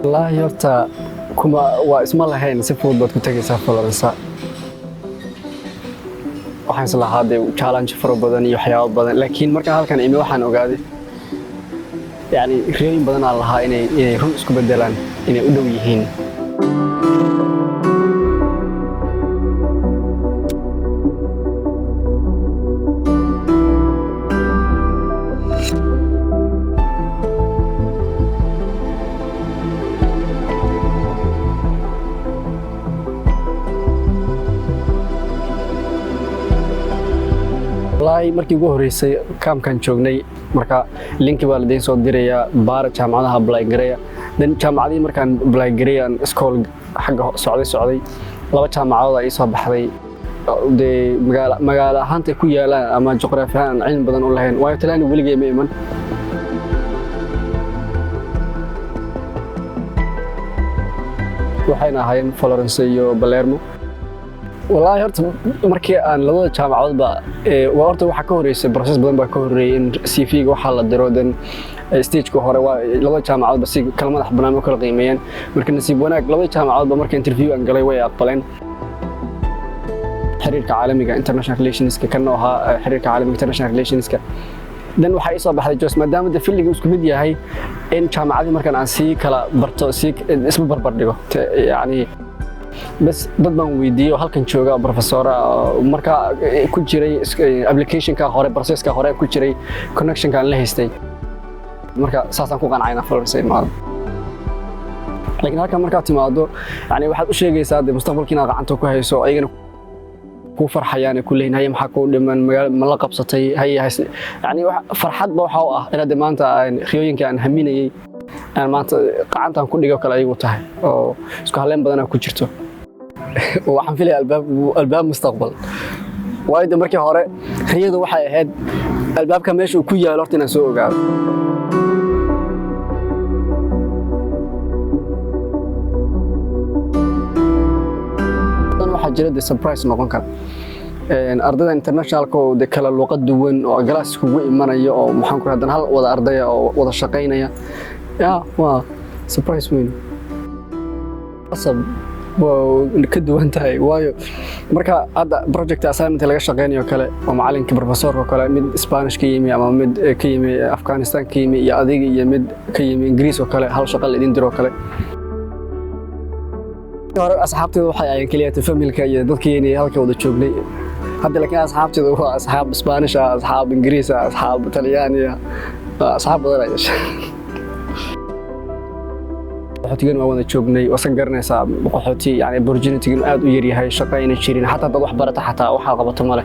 والله يرتا كما واسم الله هين سفود بad ku tagaysaa Florence waxaan isla haaday challenge faro badan iyo waxyaabo badan laakiin marka halkan imi waxaan ogaaday yani reeyin badan aan lahaa inay run isku bedelaan inay u dhow yihiin markii ugu horeysay kaamkan joognay marka linki baa la deyn soo diraya baar jaamacadaha apply gareeya dan jaamacadii markaan apply gareeyaan school xagga socday laba jaamacadood ay soo baxday de magaala ahaanta ku yaalaan ama juqraafi ahaan cilmi badan u lahayn waayo talaani weligay ma iman waxayna ahaayeen Florence iyo Palermo والله هرت markii aan labada jaamacadood ba horta waxa ka horeysay process badan baa ka horeeyay in CV ga waxa la diro dan stage ka hore waa labada jaamacadood ba si kala madax banaan kala qiimeeyeen markii nasiib wanaag labada jaamacadood ba markii interview aan galay way aqbaleen xiriirka caalamiga international relations ka kan oo ahaa xiriirka caalamiga international relations ka dan waxa ay soo baxday joos maadaama de filliga isku mid yahay in jaamacadii markaan aan si kala barto si isma barbar dhigo yani بس dad baan weydiiyay halkan jooga professor marka ku jiray application ka hore process ka hore ku jiray connection ka la haystay marka saasan ku qancayna Florence maad laakiin halkan marka timaado yani waxaad u sheegaysaa de mustaqbalkiina gacanta ku hayso ayagana ku farxayaan ku leeyahay maxaa ku dhiman ma la qabsatay hay yani farxad ba waxa ah inaad maanta khiyooyinka aan haminayay aan maanta qacantan ku dhigo kale ayagu tahay oo isku haleen badan ku jirto waxaan filay albaab mustaqbal waayo markii hore riyadu waxay ahayd albaabka meesha uu ku yaalo horta inaan soo ogaado tan waxa jira de surprise noqon kara ardayda international ko de kala luqad duwan oo galaas kugu imanayo oo maxaan ku raadin hal wada ardaya oo wada shaqeynaya waa surprise weyn asab ka duwan tahay waayo marka hadda project assignment laga shaqeynayo kale oo macalinka professor kale mid Spanish ka yimi ama mid ka yimi Afghanistan ka yimi iyo adiga iyo mid ka yimi Ingiriis oo kale hal shaqo la idin diro kale hore asxaabteedu waxay ayaan kaliya familka iyo dadkeenii halka wada joognay hadda laakiin asxaabteedu waa asxaab Spanish asxaab Ingiriis asxaab Talyaani asxaab badan ay qaxootigan waa wada joognay oo san garanaysaa qaxooti yani opportunity-gan aad u yar yahay shaqayna jirin hatta dad wax barata hatta waxa qabato male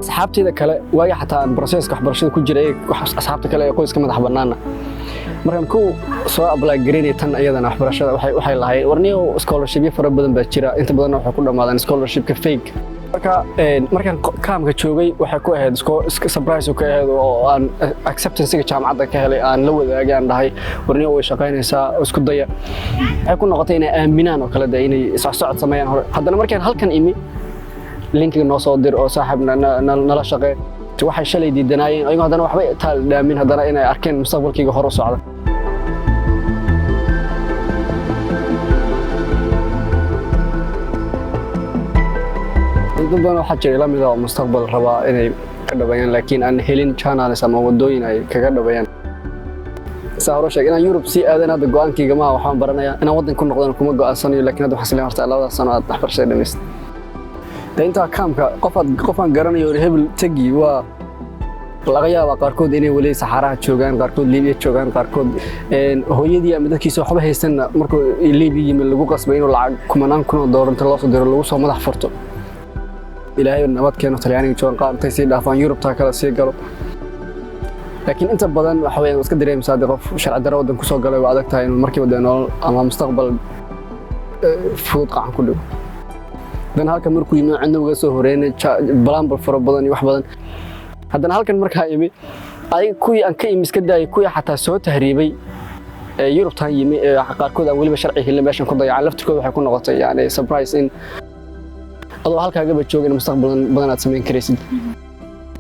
asxaabteeda kale waaga hatta process-ka waxbarashada ku jiray asxaabta kale ee qoyska madax banaana markaan ku soo apply gareynay tan ayadana waxbarashada waxay lahayd warniyo scholarship fara badan baa jira inta badan waxa ku dhamaadaan scholarship-ka fake markaan kaamka joogay waxa ku ahayd surprise ka ahayd oo aan acceptance-ga jaamacadda ka helay aan la wadaagay aan dhahay warniyo way shaqeynaysaa isku daya waxay ku noqotay inay aaminaan oo kala inay socod sameeyaan hore haddana markaan halkan imi linkiga noo soo dir oo saaxiibna nala shaqeey waxay shalay diidanayeen ayagoo haddana waxba taal dhaamin haddana inay arkeen mustaqbalkayga hore u socda dadban waxa jiray la mid ah mustaqbal raba inay ka dhabayaan laakiin aan helin channels ama wadooyin ay kaga dhabayaan saaro sheeg inaan Europe si aadan hada go'aankayga ma waxaan baranayaa inaan wadan ku noqdaan kuma go'aansanayo laakiin hadda waxaan horta labada sano aad waxbarashada dhameystay inta kaamka qofaan garanayo hebel tagi waa laga yaabaa qaarkood inay wali saxaraha joogaan qaarkood Liibiya joogaan qaarkood hooyadii ama dadkiisa waxba haysan markuu Liibiya yimid lagu qasbay inuu lacag kumanaan kun oo doolar inta loo soo diro lagu soo madax furto ilaahay nabad keeno Talyaaniga joogan qaartay si dhaafaan Europe ta kala sii galo laakiin inta badan waxa weeyaan iska dareemaysaa qof sharci darro wadan ku soo galay waa adag tahay inuu markii wada nolol ama mustaqbal fudud qacan ku dhigo dan halka markuu yimid candowga soo horeeyay balambal faro badan iyo wax badan haddana halkan markaa yimi ay kuwii aan ka imi iska daayay kuwii xataa soo tahriibay Europe tan yimi qaarkood aan waliba sharci helin meeshan ku dayacay laftirkooda waxay ku noqotay yani surprise in adoo halkaagaba joogin mustaqbal badan aad samayn karaysid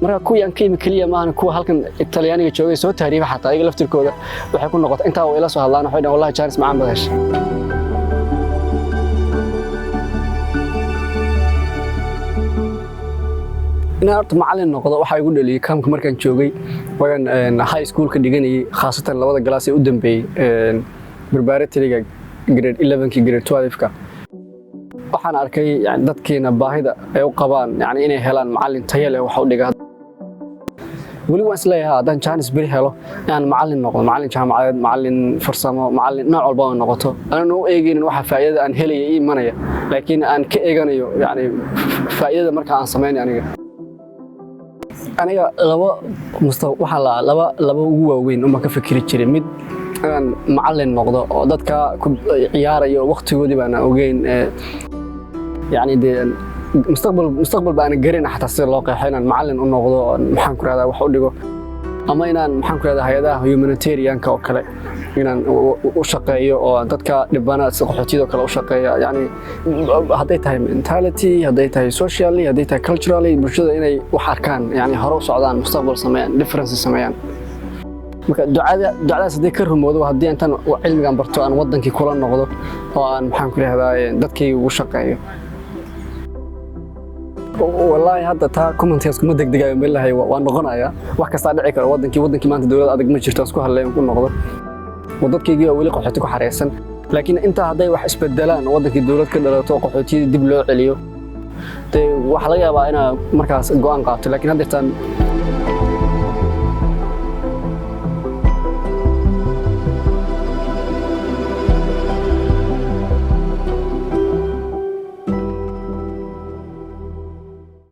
marka kuwii aan ka imi kaliya maahan kuwa halkan Talyaaniga joogay soo taariiba xataa ayaga laftirkooda waxay ku noqotay intaa way ila soo hadlaan waxay dhahaan wallahi chance macaan badash inaan macallin noqdo waxa igu dhaliyay kaamka markaan joogay wagan high school ka dhiganayay khaasatan labada galaas ee u dambeeyay preparatory-ga grade 11 ki grade 12 ka waxaan arkay yani dadkeena baahida ay u qabaan yani inay helaan macallin tayo leh waxa u dhigaa wali waan isleeyahay haddaan chance bari helo inaan macallin noqdo macallin jaamacadeed macallin farsamo macallin nooc walba oo noqoto anana u eegaynin waxa faa'iido aan helayo ii imanaya laakiin aan ka eeganayo yani faa'iidada marka aan sameeyay aniga laba ugu waaweyn uma ka fikiri jiray mid aan macallin noqdo oo dadka ku ciyaarayo waqtigoodii baan ogeyn يعني دي مستقبل بأنا قرينا حتى صير لاقي حين معلن إنه غضو محنك هذا وحوديكو أما إن محنك هذا هيدا humanitarian كوكله إن وشقية أو ضدك نبنا سقحتي ذوك الأشقية يعني هديتها mentality هديتها socially هديتها culturally برشة إني وحركان يعني هروس عدان مستقبل سميان difference سميان دعاء صديقهم موضوع هدي أنت علم عن برتو أن وضنك كلنا نغضو وأن محنك هذا ضدك وشقية والله هذا تا كومنتيس كما دغدغاyo meel lahay waan noqonaya wax kasta dhici karo wadankii maanta dawladda adag ma jirto isku halay ku noqdo wadadkeygii wali qaxooti ku xareeysan laakiin inta haday wax isbedelaan wadankii dawlad ka dhalato qaxooti dib loo celiyo wax laga yaabaa inaa markaas go'aan qaato laakiin hadda tan